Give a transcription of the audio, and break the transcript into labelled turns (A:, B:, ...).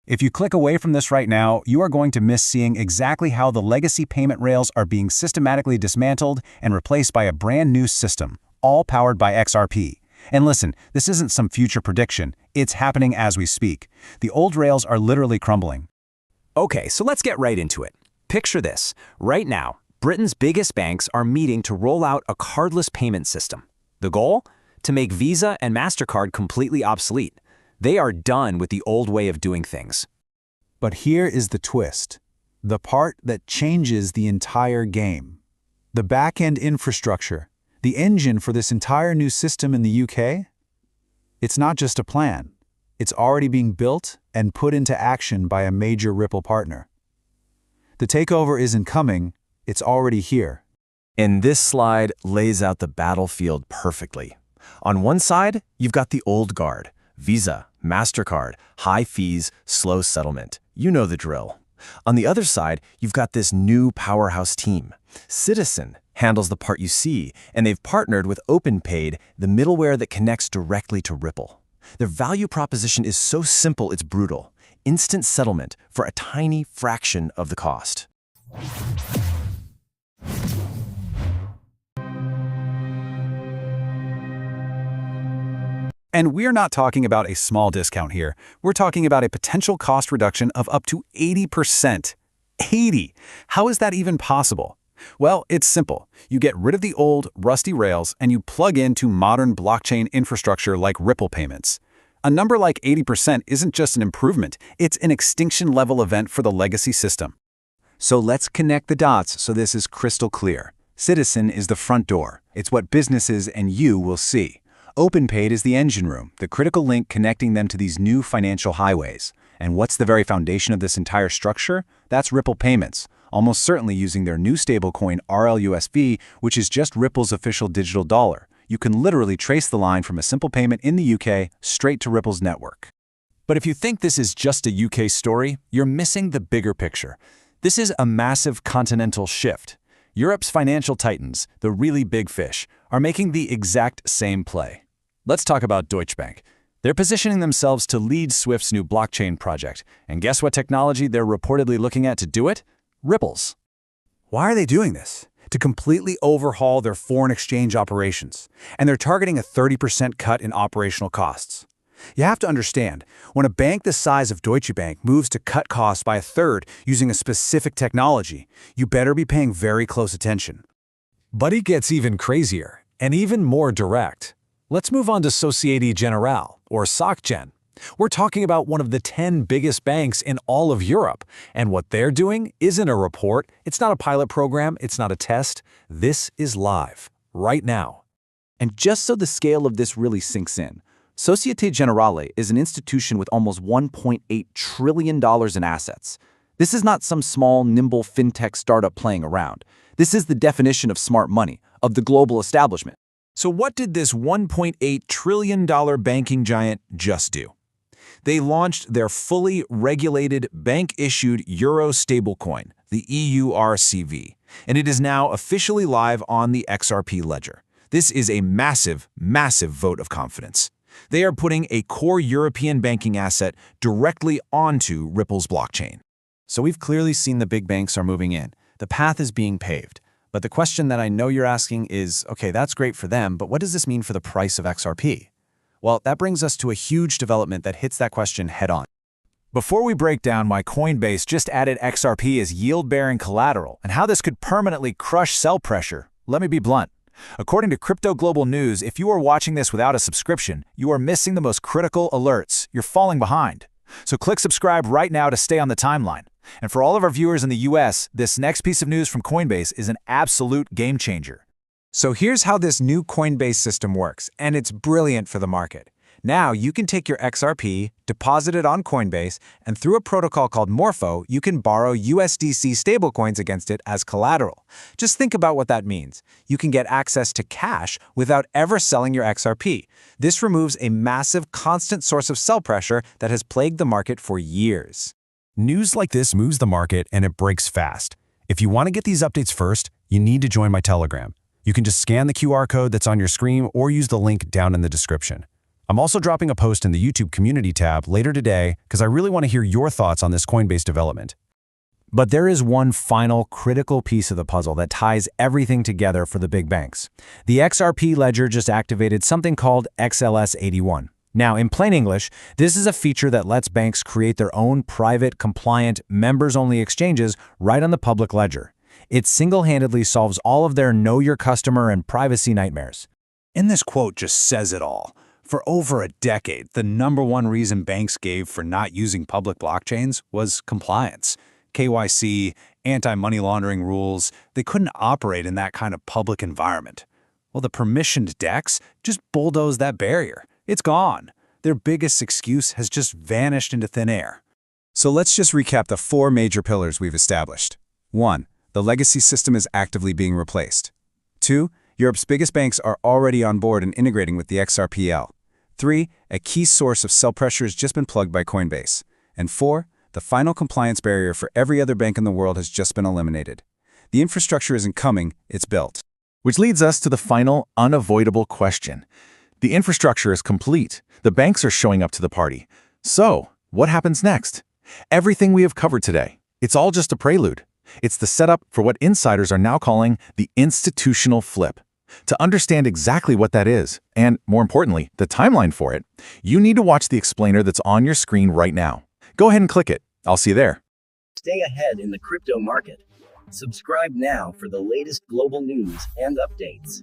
A: If you click away from this right now, you are going to miss seeing exactly how the legacy payment rails are being systematically dismantled and replaced by a brand new system, all powered by XRP. And listen, this isn't some future prediction, it's happening as we speak. The old rails are literally crumbling.
B: Okay, so let's get right into it. Picture this. Right now, Britain's biggest banks are meeting to roll out a cardless payment system. The goal? To make Visa and Mastercard completely obsolete. They are done with the old way of doing things.
C: But here is the twist, the part that changes the entire game. The back-end infrastructure, the engine for this entire new system in the UK? It's not just a plan. It's already being built and put into action by a major Ripple partner. The takeover isn't coming, it's already here.
D: And this slide lays out the battlefield perfectly. On one side, you've got the old guard, Visa, Mastercard, high fees, slow settlement. You know the drill. On the other side, you've got this new powerhouse team. Citizen handles the part you see, and they've partnered with OpenPayd, the middleware that connects directly to Ripple. Their value proposition is so simple it's brutal. Instant settlement for a tiny fraction of the cost.
A: And we're not talking about a small discount here. We're talking about a potential cost reduction of up to 80%. 80! How is that even possible? Well, it's simple. You get rid of the old, rusty rails and you plug into modern blockchain infrastructure like Ripple payments. A number like 80% isn't just an improvement, it's an extinction-level event for the legacy system. So let's connect the dots so this is crystal clear. Citizen is the front door. It's what businesses and you will see. OpenPayd is the engine room, the critical link connecting them to these new financial highways. And what's the very foundation of this entire structure? That's Ripple Payments, almost certainly using their new stablecoin RLUSV, which is just Ripple's official digital dollar. You can literally trace the line from a simple payment in the UK straight to Ripple's network.
B: But if you think this is just a UK story, you're missing the bigger picture. This is a massive continental shift. Europe's financial titans, the really big fish, are making the exact same play. Let's talk about Deutsche Bank. They're positioning themselves to lead Swift's new blockchain project. And guess what technology they're reportedly looking at to do it? Ripples.
A: Why are they doing this? To completely overhaul their foreign exchange operations. And they're targeting a 30% cut in operational costs. You have to understand, when a bank the size of Deutsche Bank moves to cut costs by a third using a specific technology, you better be paying very close attention.
E: But it gets even crazier and even more direct. Let's move on to Societe Generale, or SocGen. We're talking about one of the 10 biggest banks in all of Europe, and what they're doing isn't a report, it's not a pilot program, it's not a test. This is live, right now.
B: And just so the scale of this really sinks in, Societe Generale is an institution with almost $1.8 trillion in assets. This is not some small, nimble fintech startup playing around. This is the definition of smart money, of the global establishment.
E: So what did this $1.8 trillion banking giant just do? They launched their fully regulated bank-issued euro stablecoin, the EURCV, and it is now officially live on the XRP Ledger. This is a massive, massive vote of confidence. They are putting a core European banking asset directly onto Ripple's blockchain.
D: So we've clearly seen the big banks are moving in. The path is being paved. But the question that I know you're asking is, okay, that's great for them, but what does this mean for the price of XRP? Well, that brings us to a huge development that hits that question head on.
E: Before we break down why Coinbase just added XRP as yield-bearing collateral and how this could permanently crush sell pressure, let me be blunt. According to Crypto Global News, if you are watching this without a subscription, you are missing the most critical alerts. You're falling behind. So click subscribe right now to stay on the timeline. And for all of our viewers in the US, this next piece of news from Coinbase is an absolute game changer.
F: So here's how this new Coinbase system works, and it's brilliant for the market. Now you can take your XRP, deposit it on Coinbase, and through a protocol called Morpho, you can borrow USDC stablecoins against it as collateral. Just think about what that means. You can get access to cash without ever selling your XRP. This removes a massive, constant source of sell pressure that has plagued the market for years.
E: News like this moves the market and it breaks fast. If you want to get these updates first, you need to join my Telegram. You can just scan the QR code that's on your screen or use the link down in the description.
B: I'm also dropping a post in the YouTube community tab later today because I really want to hear your thoughts on this Coinbase development. But there is one final critical piece of the puzzle that ties everything together for the big banks. The XRP Ledger just activated something called XLS-81. Now, in plain English, this is a feature that lets banks create their own private, compliant, members-only exchanges right on the public ledger. It single-handedly solves all of their know your customer and privacy nightmares.
C: And this quote just says it all. For over a decade, the #1 reason banks gave for not using public blockchains was compliance. KYC, anti-money laundering rules, they couldn't operate in that kind of public environment. Well, the permissioned DEX just bulldozed that barrier. It's gone. Their biggest excuse has just vanished into thin air.
F: So let's just recap the 4 major pillars we've established. 1. The legacy system is actively being replaced. 2. Europe's biggest banks are already on board and integrating with the XRPL. 3. A key source of sell pressure has just been plugged by Coinbase. And 4. The final compliance barrier for every other bank in the world has just been eliminated. The infrastructure isn't coming, it's built.
E: Which leads us to the final, unavoidable question. The infrastructure is complete. The banks are showing up to the party. So, what happens next? Everything we have covered today, it's all just a prelude. It's the setup for what insiders are now calling the institutional flip. To understand exactly what that is, and more importantly, the timeline for it, you need to watch the explainer that's on your screen right now. Go ahead and click it. I'll see you there.
G: Stay ahead in the crypto market. Subscribe now for the latest global news and updates.